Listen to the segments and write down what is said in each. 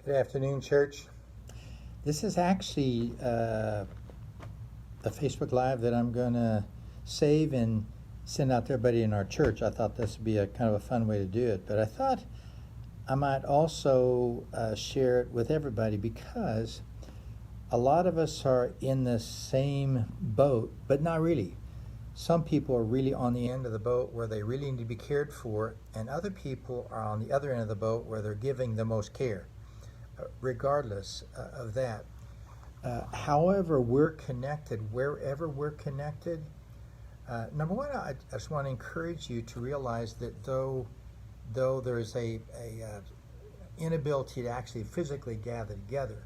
Good afternoon, church. This is actually a Facebook Live that I'm going to save and send out to everybody in our church. I thought this would be a kind of a fun way to do it, but I thought I might also share it with everybody because a lot of us are in the same boat, but not really. Some people are really on the end of the boat where they really need to be cared for, and other people are on the other end of the boat where they're giving the most care. Regardless of that, however we're connected, wherever we're connected, number one, I just want to encourage you to realize that though there's a inability to actually physically gather together,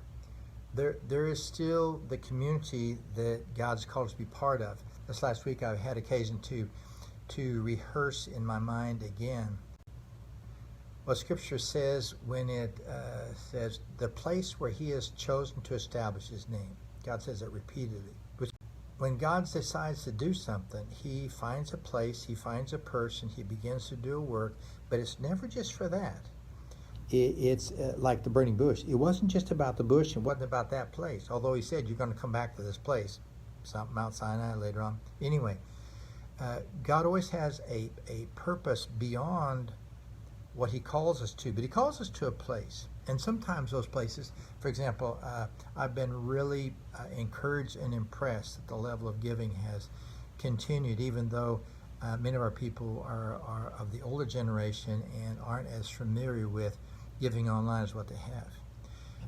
there is still the community that God's called us to be part of. This last week I had occasion to rehearse in my mind again what Scripture says when it says the place where He has chosen to establish His name. God says it repeatedly. When God decides to do something, He finds a place, He finds a person, He begins to do a work, but it's never just for that. It's like the burning bush. It wasn't just about the bush, it wasn't about that place, although He said, you're going to come back to this place, Mount Sinai later on. Anyway, God always has a purpose beyond what He calls us to, but He calls us to a place. And sometimes those places, for example, I've been really encouraged and impressed that the level of giving has continued, even though many of our people are of the older generation and aren't as familiar with giving online as what they have.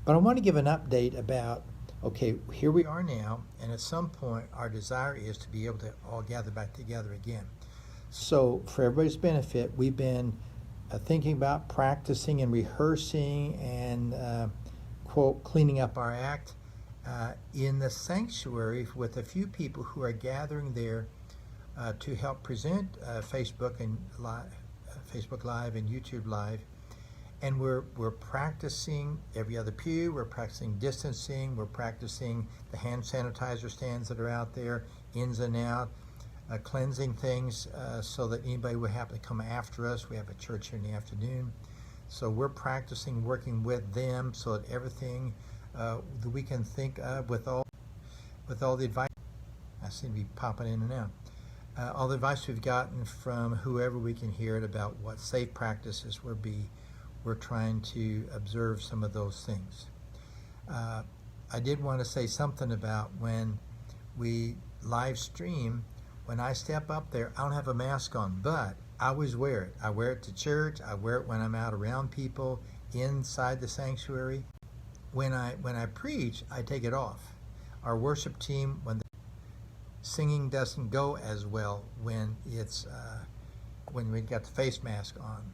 But I want to give an update about, okay, here we are now, and at some point our desire is to be able to all gather back together again. So for everybody's benefit, we've been thinking about practicing and rehearsing and, quote, cleaning up our act in the sanctuary with a few people who are gathering there to help present Facebook Live and YouTube Live. And we're practicing every other pew, we're practicing distancing, we're practicing the hand sanitizer stands that are out there, ins and out, cleansing things so that anybody would happen to come after us. We have a church here in the afternoon. So we're practicing working with them so that everything that we can think of with all the advice, I seem to be popping in and out, all the advice we've gotten from whoever we can hear it about what safe practices would be, we're trying to observe some of those things. I did want to say something about when we live stream. When I step up there, I don't have a mask on, but I always wear it. I wear it to church. I wear it when I'm out around people inside the sanctuary. When I preach, I take it off. Our worship team, when the singing doesn't go as well when it's when we got the face mask on.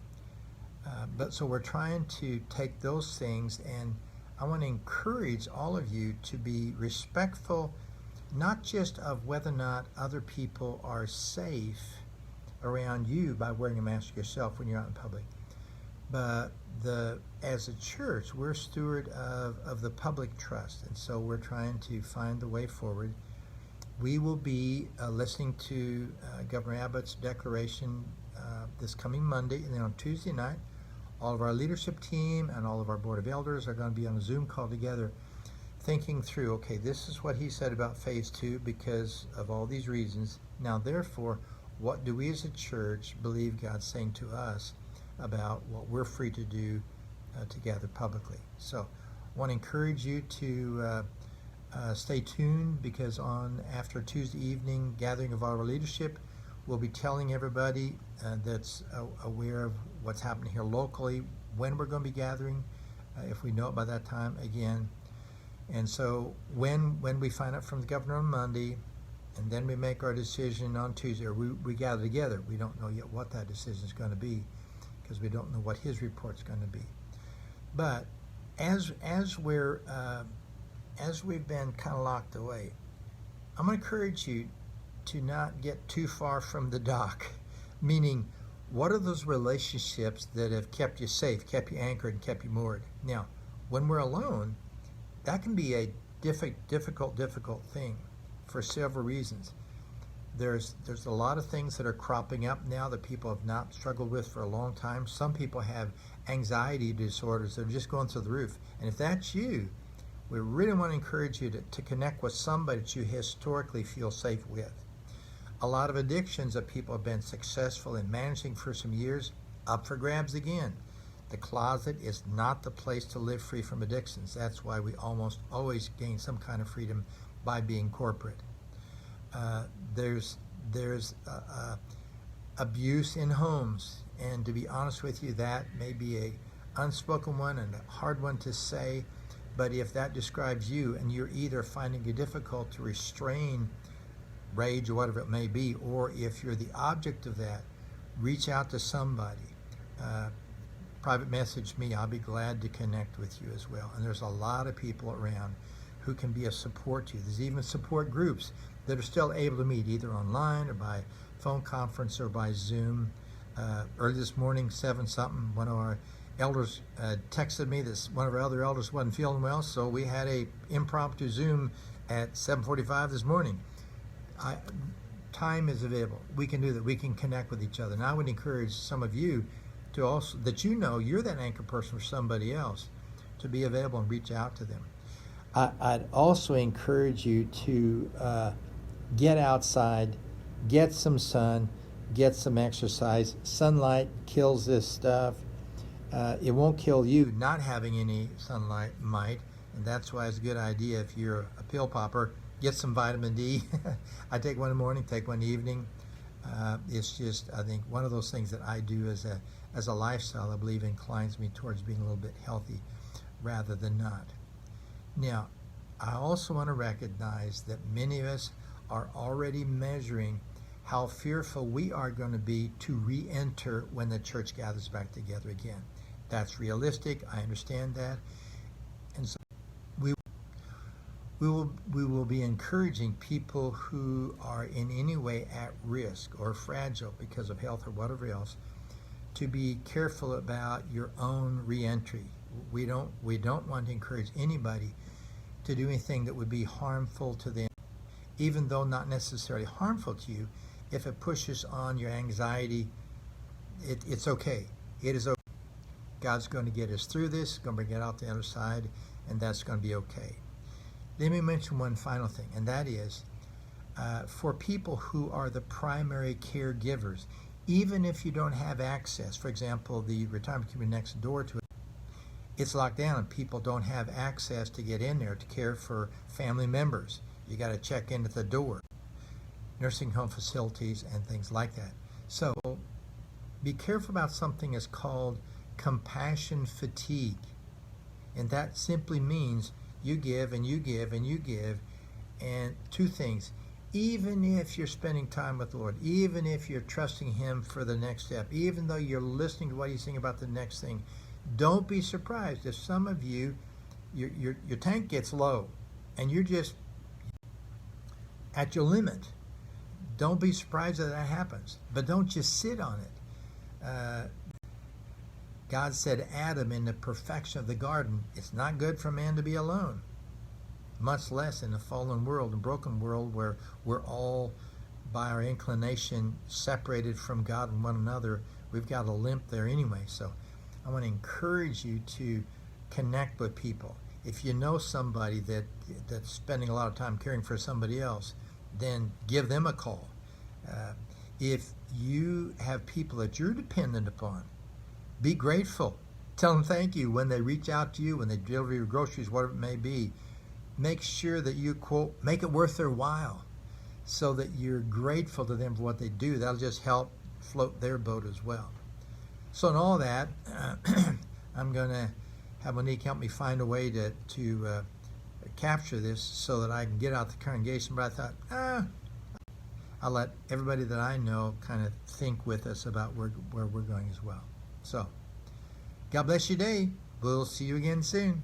But so we're trying to take those things, and I want to encourage all of you to be respectful, not just of whether or not other people are safe around you by wearing a mask yourself when you're out in public, but as a church, we're steward of the public trust, and so we're trying to find the way forward. We will be listening to Governor Abbott's declaration this coming Monday, and then on Tuesday night, all of our leadership team and all of our board of elders are going to be on a Zoom call together, thinking through, okay, this is what he said about phase 2 because of all these reasons. Now, therefore, what do we as a church believe God's saying to us about what we're free to do together publicly? So I want to encourage you to stay tuned, because after Tuesday evening gathering of our leadership, we'll be telling everybody that's aware of what's happening here locally, when we're going to be gathering, if we know it by that time again. And so when we find out from the governor on Monday, and then we make our decision on Tuesday, or we gather together, we don't know yet what that decision is going to be, because we don't know what his report's going to be. But as we've been kind of locked away, I'm going to encourage you to not get too far from the dock, meaning what are those relationships that have kept you safe, kept you anchored, and kept you moored? Now, when we're alone, that can be a difficult thing for several reasons. There's a lot of things that are cropping up now that people have not struggled with for a long time. Some people have anxiety disorders that are just going through the roof. And if that's you, we really want to encourage you to connect with somebody that you historically feel safe with. A lot of addictions that people have been successful in managing for some years, up for grabs again. The closet is not the place to live free from addictions. That's why we almost always gain some kind of freedom by being corporate. There's abuse in homes, and to be honest with you, that may be a unspoken one and a hard one to say, but if that describes you and you're either finding it difficult to restrain rage or whatever it may be, or if you're the object of that, reach out to somebody. Private message me. I'll be glad to connect with you as well. And there's a lot of people around who can be a support to you. There's even support groups that are still able to meet either online or by phone conference or by Zoom. Early this morning, 7-something, one of our elders texted me that one of our other elders wasn't feeling well, so we had a impromptu Zoom at 7:45 this morning. Time is available. We can do that. We can connect with each other. And I would encourage some of you to also, that you know you're that anchor person for somebody else, to be available and reach out to them. I'd also encourage you to get outside, get some sun, get some exercise. Sunlight kills this stuff. It won't kill you. Not having any sunlight might, and that's why it's a good idea if you're a pill popper, get some vitamin D. I take one in the morning, take one in the evening. It's just, I think, one of those things that I do as a lifestyle, I believe inclines me towards being a little bit healthy rather than not. Now, I also want to recognize that many of us are already measuring how fearful we are going to be to re-enter when the church gathers back together again. That's realistic. I understand that. And so we will be encouraging people who are in any way at risk or fragile because of health or whatever else to be careful about your own re-entry. We don't want to encourage anybody to do anything that would be harmful to them, even though not necessarily harmful to you. If it pushes on your anxiety, it's okay. It is okay. God's going to get us through this, going to bring it out the other side, and that's going to be okay. Let me mention one final thing, and that is for people who are the primary caregivers, even if you don't have access, for example, the retirement community next door to it, it's locked down and people don't have access to get in there to care for family members. You got to check in at the door. Nursing home facilities and things like that. So be careful about something that's called compassion fatigue. And that simply means you give and you give and you give. And two things, even if you're spending time with the Lord, even if you're trusting Him for the next step, even though you're listening to what He's saying about the next thing, don't be surprised if some of you, your tank gets low and you're just at your limit. Don't be surprised that that happens, but don't just sit on it. God said Adam in the perfection of the garden, it's not good for man to be alone, much less in a fallen world, a broken world where we're all by our inclination separated from God and one another. We've got a limp there anyway. So I want to encourage you to connect with people. If you know somebody that's spending a lot of time caring for somebody else, then give them a call. If you have people that you're dependent upon, be grateful. Tell them thank you when they reach out to you, when they deliver your groceries, whatever it may be. Make sure that you, quote, make it worth their while so that you're grateful to them for what they do. That'll just help float their boat as well. So in all that, I'm going to have Monique help me find a way to capture this so that I can get out the congregation. But I thought, I'll let everybody that I know kind of think with us about where we're going as well. So, God bless your day. We'll see you again soon.